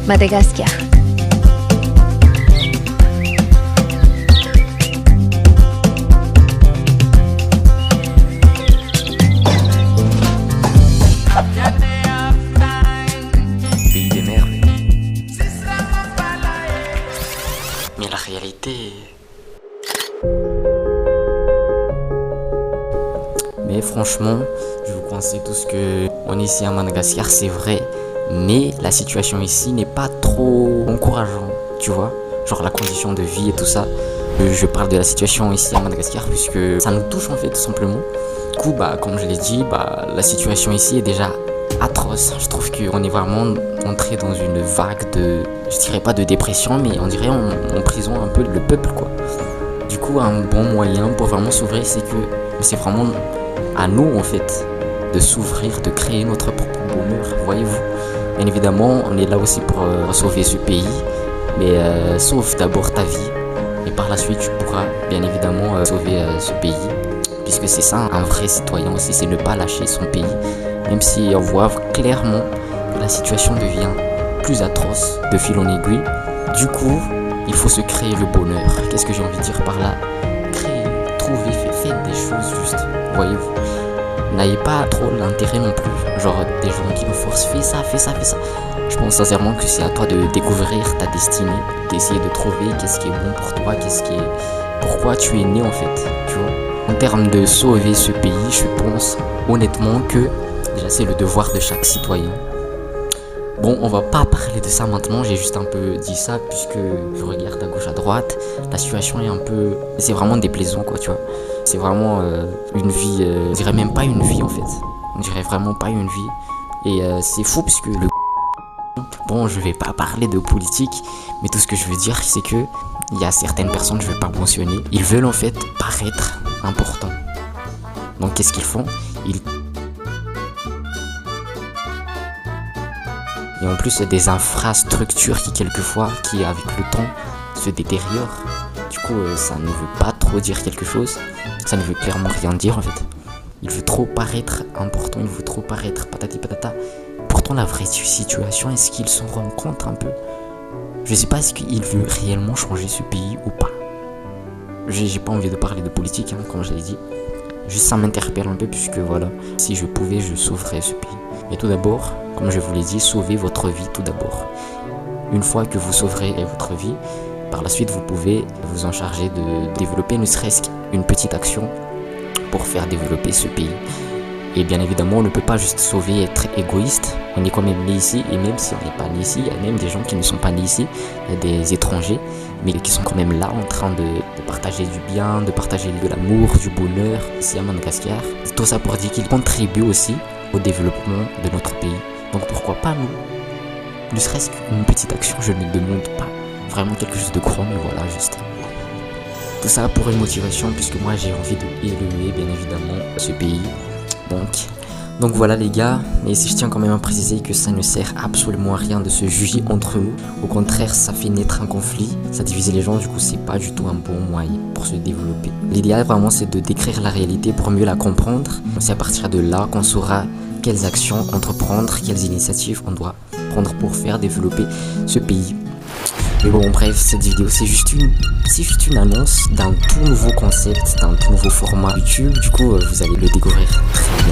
Madagascar. Pays des merveilles. Mais la réalité... Mais franchement, je vous conseille tous que on est ici à Madagascar, c'est vrai. Mais la situation ici n'est pas trop encourageante, tu vois. Genre la condition de vie et tout ça. Je parle de la situation ici à Madagascar puisque ça nous touche en fait tout simplement. Du coup, comme je l'ai dit, la situation ici est déjà atroce. Je trouve qu'on est vraiment entré dans une vague de, je dirais pas de dépression, mais on dirait en prison un peu le peuple quoi. Du coup, un bon moyen pour vraiment s'ouvrir, c'est vraiment à nous en fait de s'ouvrir, de créer notre propre bonheur, voyez-vous. Bien évidemment, on est là aussi pour sauver ce pays, mais sauve d'abord ta vie et par la suite tu pourras bien évidemment sauver ce pays, puisque c'est ça un vrai citoyen aussi, c'est ne pas lâcher son pays, même si on voit clairement que la situation devient plus atroce de fil en aiguille. Du coup, il faut se créer le bonheur. Qu'est-ce que j'ai envie de dire par là? Créez, trouvez, faites des choses justes, voyez-vous. N'ayez pas trop l'intérêt non plus, genre des gens qui nous forcent, fais ça, fais ça, fais ça. Je pense sincèrement que c'est à toi de découvrir ta destinée, d'essayer de trouver qu'est-ce qui est bon pour toi, pourquoi tu es né en fait, tu vois. En termes de sauver ce pays, je pense honnêtement que déjà c'est le devoir de chaque citoyen. Bon, on va pas parler de ça maintenant, j'ai juste un peu dit ça puisque je regarde à gauche à droite, la situation est un peu... c'est vraiment déplaisant quoi, tu vois. C'est vraiment une vie, je dirais même pas une vie en fait. On dirait vraiment pas une vie. Et c'est fou puisque le... Bon, je vais pas parler de politique, mais tout ce que je veux dire c'est que il y a certaines personnes, je vais pas mentionner, ils veulent en fait paraître importants. Donc qu'est-ce qu'ils font? Et en plus, il y a des infrastructures qui quelquefois, avec le temps, se détériorent. Du coup, ça ne veut pas trop dire quelque chose. Ça ne veut clairement rien dire en fait. Il veut trop paraître important, il veut trop paraître patati patata. Pourtant, la vraie situation, est-ce qu'il s'en rend compte un peu? Je sais pas, est-ce qu'il veut réellement changer ce pays ou pas? J'ai pas envie de parler de politique, comme je l'ai dit. Juste ça m'interpelle un peu puisque voilà, si je pouvais, je sauverais ce pays. Mais tout d'abord, comme je vous l'ai dit, sauvez votre vie tout d'abord. Une fois que vous sauverez votre vie, par la suite vous pouvez vous en charger de développer ne serait-ce qu'une petite action pour faire développer ce pays. Et bien évidemment, on ne peut pas juste sauver et être égoïste. On est quand même né ici, et même si on n'est pas né ici, il y a même des gens qui ne sont pas nés ici, il y a des étrangers, mais qui sont quand même là en train de partager du bien, de partager de l'amour, du bonheur ici à Madagascar. Tout ça pour dire qu'ils contribuent aussi au développement de notre pays. Donc pourquoi pas nous? Ne serait-ce qu'une petite action, je ne demande pas vraiment quelque chose de grand, mais voilà, juste. Tout ça pour une motivation, puisque moi j'ai envie de élever bien évidemment ce pays. Donc voilà les gars, mais si je tiens quand même à préciser que ça ne sert absolument à rien de se juger entre nous. Au contraire, ça fait naître un conflit, ça divise les gens, du coup c'est pas du tout un bon moyen pour se développer. L'idéal vraiment c'est de décrire la réalité pour mieux la comprendre. C'est à partir de là qu'on saura quelles actions entreprendre, quelles initiatives on doit prendre pour faire développer ce pays. Mais bon bref, cette vidéo c'est juste une annonce d'un tout nouveau concept, d'un tout nouveau format YouTube. Du coup vous allez le découvrir très